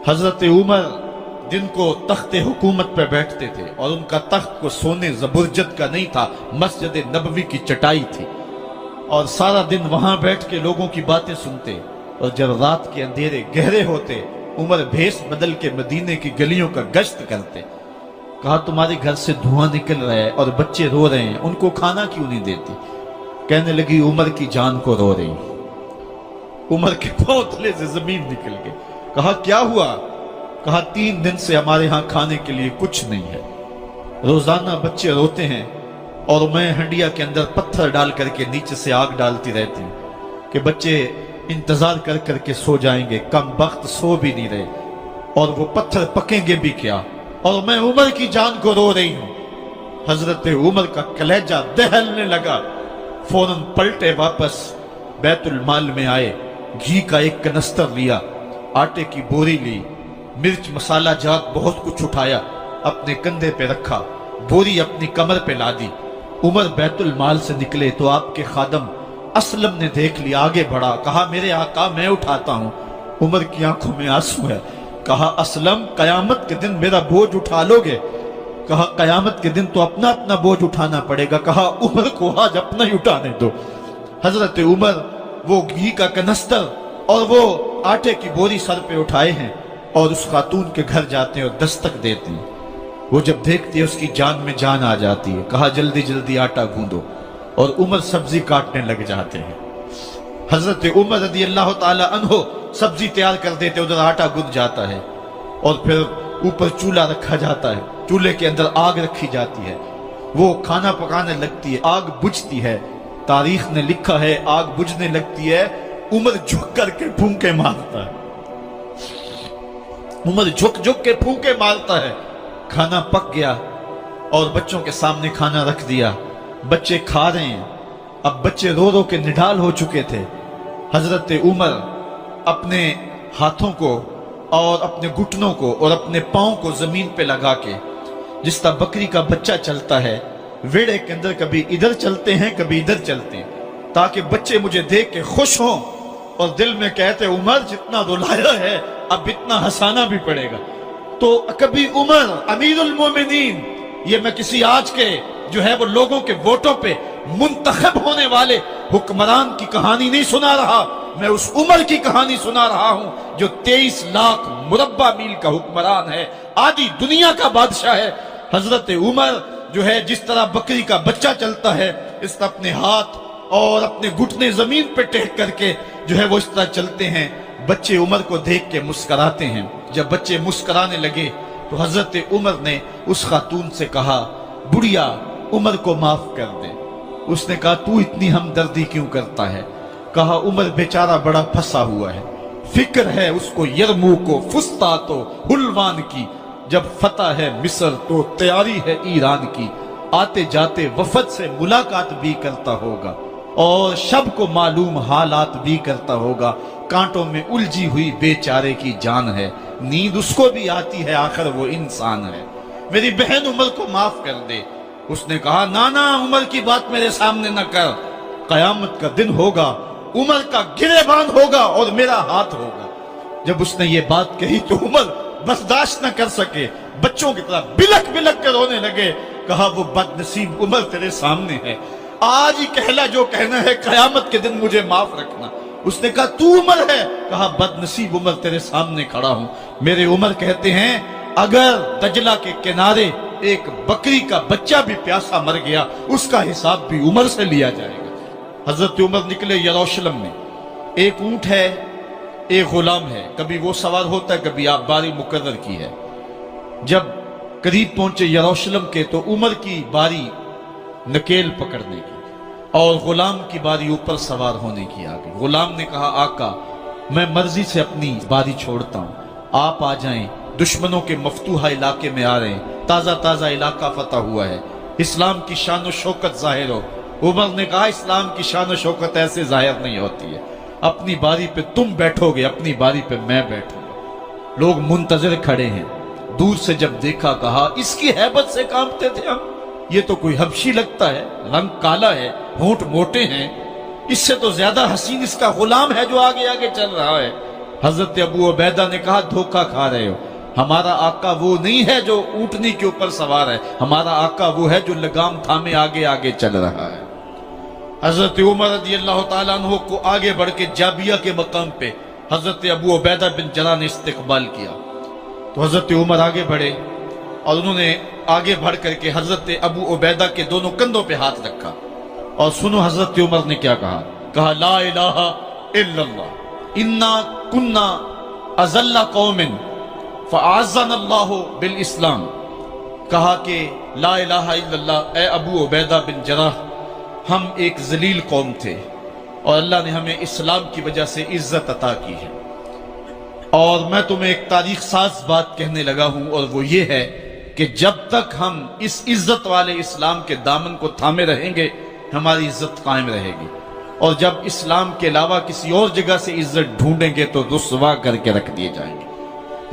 حضرت عمر दिन को तख्ते हुकूमत पे बैठते थे और उनका तख्त को सोने जबरजद का नहीं था, मस्जिद नबवी की चटाई थी और सारा दिन वहां बैठ के लोगों की बातें सुनते। और जब रात के अंधेरे गहरे होते उमर भेष बदल के मदीने की गलियों का गश्त करते। कहा तुम्हारे घर से धुआं निकल रहा है और बच्चे रो रहे हैं, उनको खाना क्यों नहीं देती? कहने लगी उमर की जान को रो रही। उमर के पांव तले से जमीन निकल गई। कहा क्या हुआ? कहा 3 दिन से हमारे यहां खाने के लिए कुछ नहीं है, रोजाना बच्चे रोते हैं और मैं हंडिया के अंदर पत्थर डाल करके नीचे से आग डालती रहती हूं कि बच्चे इंतजार कर करके सो जाएंगे, कम वक्त सो भी नहीं रहे और वो पत्थर पकेंगे भी क्या, और मैं उमर की जान को रो रही हूं। हजरत उमर का कलेजा दहलने लगा। फौरन पलटे, वापस बैतुल माल में आए, घी का एक कनस्तर लिया, आटे की बोरी ली, मिर्च मसाला जात बहुत कुछ उठाया, अपने कंधे पे रखा, बोरी अपनी कमर पे लादी। उमर बैतुल माल से निकले तो आपके खादम असलम ने देख लिया, आगे बढ़ा, कहा मेरे आका मैं उठाता हूं। उमर की आंखों में आंसू है। कहा असलम कयामत के दिन मेरा बोझ उठा लोगे? कहा कयामत के दिन तो अपना अपना बोझ उठाना पड़ेगा। कहा उमर को आज अपना ही उठाने दो। हजरत उमर वो घी का कनस्तर और वो आटे की बोरी सर पे उठाए हैं और उस खातून के घर जाते हैं और दस्तक देते हैं। वो जब देखती है उसकी जान में जान आ जाती है। कहा जल्दी जल्दी आटा गूंदो, और उमर सब्जी काटने लग जाते हैं। हजरत उमर रज़ी अल्लाह ताला अन्हो सब्जी तैयार कर देते, उधर आटा गूंद जाता है और फिर ऊपर चूल्हा रखा जाता है, चूल्हे के अंदर आग रखी जाती है, वो खाना पकाने लगती है, आग बुझती है। तारीख ने लिखा है आग बुझने लगती है, उमर झुक करके फूंके मारता है। उमर झुक झुक के फूंके मारता है। खाना पक गया और बच्चों के सामने खाना रख दिया, बच्चे खा रहे हैं। अब बच्चे रो रो के निढाल हो चुके थे। हजरत उमर अपने हाथों को और अपने घुटनों को और अपने पांव को जमीन पे लगा के, जिस तरह बकरी का बच्चा चलता है वेड़े के अंदर, कभी इधर चलते हैं कभी इधर चलते हैं, ताकि बच्चे मुझे देख के खुश हों और दिल में कहते उमर जितना रुलाया है अब इतना हंसाना भी पड़ेगा। तो कभी उमर अमीरुल मोमिनीन, ये मैं किसी आज के जो है वो लोगों के वोटों पे मुंतखब होने वाले हुक्मरान की कहानी नहीं सुना रहा, मैं उस उमर की कहानी सुना रहा हूं जो 23 लाख मुरब्बा मील का हुक्मरान है, आधी दुनिया का बादशाह है। हजरत उमर जो है जिस तरह बकरी का बच्चा चलता है, इस तरह अपने हाथ और अपने घुटने जमीन पे टेक करके जो है वो इस तरह चलते हैं। बच्चे उमर को देख के मुस्कुराते हैं। जब बच्चे मुस्कुराने लगे तो हजरत उमर ने उस खातून से कहा बुढ़िया उमर को माफ कर दे। उसने कहा तू इतनी हमदर्दी क्यों करता है? कहा उमर बेचारा बड़ा फंसा हुआ है, फिक्र है उसको यरमूक को, फुस्तात हुलवान की, जब फतह है मिस्र तो तैयारी है ईरान की, आते जाते वफद से मुलाकात भी करता होगा और शब को मालूम हालात भी करता होगा, कांटों में उलझी हुई बेचारे की जान है, नींद उसको भी आती है, आखिर वो इंसान है, मेरी बहन उमर को माफ कर दे। उसने कहा नाना उमर की बात मेरे सामने न कर, कयामत का दिन होगा, उमर का गिरेबान होगा और मेरा हाथ होगा। जब उसने ये बात कही तो उमर बर्दाश्त न कर सके, बच्चों की तरह बिलक बिलक कर रोने लगे। कहा वो बदनसीब उमर तेरे सामने है, आज ही कहला जो कहना है, कयामत के दिन मुझे माफ रखना। उसने कहा तू उमर है? कहा बदनसीब उमर तेरे सामने खड़ा हूं। मेरे उमर कहते हैं अगर दजला के किनारे एक बकरी का बच्चा भी प्यासा मर गया उसका हिसाब भी उमर से लिया जाएगा। हजरत उमर निकले यरूशलेम में, एक ऊंट है एक गुलाम है, कभी वो सवार होता है कभी आप बारी मुकर्रर की है। जब करीब पहुंचे यरूशलेम के तो उमर की बारी नकेल पकड़ने की और गुलाम की बारी ऊपर सवार होने की आ गई। गुलाम ने कहा आका मैं मर्जी से अपनी बारी छोड़ता हूं, आप आ जाएं, दुश्मनों के मफतूहा इलाके में आ रहे हैं, ताजा ताजा इलाका फतह हुआ है, इस्लाम की शान और शौकत जाहिर हो। उमर ने कहा इस्लाम की शान और शौकत ऐसे जाहिर नहीं होती है, अपनी बारी पे तुम बैठोगे, अपनी बारी पे मैं बैठूंगा। लोग मुंतजर खड़े हैं, दूर से जब देखा कहा इसकी हैबत से कांपते थे हम, ये तो कोई हबशी लगता है, रंग काला है, होंठ मोटे हैं, इससे तो ज्यादा हसीन इसका गुलाम है जो आगे आगे चल रहा है। حضرت ابو عبیدہ نے کہا دھوکہ کھا رہے ہو، ہمارا آقا وہ نہیں ہے جو اونٹنی کے اوپر سوار ہے، ہمارا آقا وہ ہے جو لگام تھامے آگے آگے چل رہا ہے۔ حضرت عمر رضی اللہ تعالیٰ عنہ کو آگے بڑھ کے جابیہ کے مقام پہ حضرت ابو عبیدہ بن جراح نے استقبال کیا، تو حضرت عمر آگے بڑھے اور انہوں نے آگے بڑھ کر کے حضرت ابو عبیدہ کے دونوں کندھوں پہ ہاتھ رکھا، اور سنو حضرت عمر نے کیا کہا لا الہ الا اللہ انا کنا اذل قوم فاعزنا اللہ بالاسلام، کہا کہ لا الہ الا اللہ، اے ابو عبیدہ بن جراح، ہم ایک ذلیل قوم تھے اور اللہ نے ہمیں اسلام کی وجہ سے عزت عطا کی ہے۔ اور میں تمہیں ایک تاریخ ساز بات کہنے لگا ہوں، اور وہ یہ ہے کہ جب تک ہم اس عزت والے اسلام کے دامن کو تھامے رہیں گے ہماری عزت قائم رہے گی، اور جب اسلام کے علاوہ کسی اور جگہ سے عزت ڈھونڈیں گے تو رسوا کر کے رکھ دیے جائیں گے۔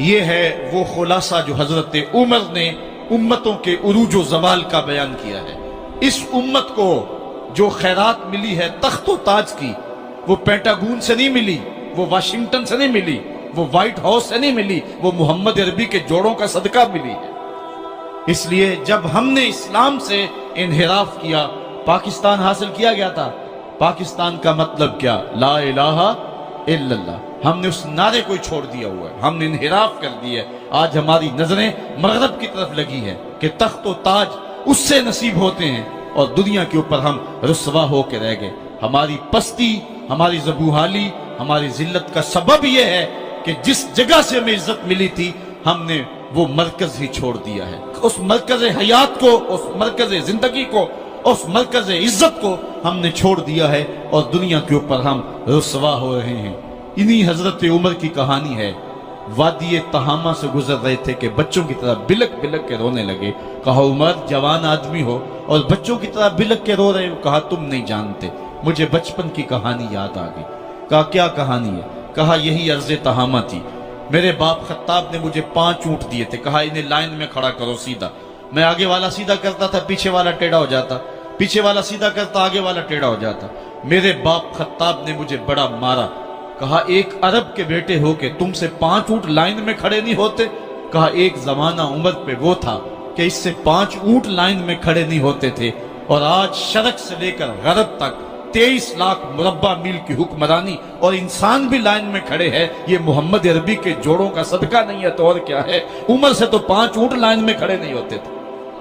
یہ ہے وہ خلاصہ جو حضرت عمر نے امتوں کے عروج و زوال کا بیان کیا ہے۔ اس امت کو جو خیرات ملی ہے تخت و تاج کی، وہ پینٹاگون سے نہیں ملی، وہ واشنگٹن سے نہیں ملی، وہ وائٹ ہاؤس سے نہیں ملی، وہ محمد عربی کے جوڑوں کا صدقہ ملی ہے۔ اس لیے جب ہم نے اسلام سے انحراف کیا، پاکستان حاصل کیا گیا تھا، پاکستان کا مطلب کیا؟ لا الہ الا اللہ، ہم نے اس نعرے کو چھوڑ دیا ہوا ہے، ہم نے انحراف کر دیا ہے۔ آج ہماری نظریں مغرب کی طرف لگی ہے کہ تخت و تاج اس سے نصیب ہوتے ہیں، اور دنیا کے اوپر ہم رسوا ہو کے رہ گئے۔ ہماری پستی، ہماری زبوحالی، ہماری ذلت کا سبب یہ ہے کہ جس جگہ سے ہمیں عزت ملی تھی ہم نے وہ مرکز ہی چھوڑ دیا ہے۔ اس مرکز حیات کو، اس مرکز زندگی کو، اس مرکز عزت کو ہم نے چھوڑ دیا ہے، اور دنیا کے اوپر ہم رسوا ہو رہے ہیں۔ انہی حضرت عمر کی کہانی ہے۔ وادی تہامہ سے گزر رہے تھے کہ بچوں کی طرح بلک بلک کے رونے لگے۔ کہا عمر جوان آدمی ہو اور بچوں کی طرح بلک کے رو رہے ہو؟ کہا تم نہیں جانتے، مجھے بچپن کی کہانی یاد آ گئی۔ کہا کیا کہانی ہے؟ کہا یہی عرض تہامہ تھی، میرے باپ خطاب نے مجھے 5 اونٹ دیے تھے، کہا انہیں لائن میں کھڑا کرو سیدھا، میں آگے والا سیدھا کرتا تھا، پیچھے والا ٹیڑھا ہو جاتا، پیچھے والا سیدھا کرتا، آگے والا ٹیڑھا ہو جاتا۔ میرے باپ خطاب نے مجھے بڑا مارا۔ کہا ایک عرب کے بیٹے ہو کہ تم سے 5 اونٹ لائن میں کھڑے نہیں ہوتے؟ کہا ایک زمانہ عمر پہ وہ تھا کہ اس سے 5 اونٹ لائن میں کھڑے نہیں ہوتے تھے، اور آج شرق سے لے کر غرب تک 23 لاکھ مربع میل کی حکمرانی، اور انسان بھی لائن میں کھڑے ہیں۔ یہ محمد عربی کے جوڑوں کا صدقہ نہیں ہے تو اور کیا ہے؟ عمر سے تو 5 اونٹ لائن میں کھڑے نہیں ہوتے تھے۔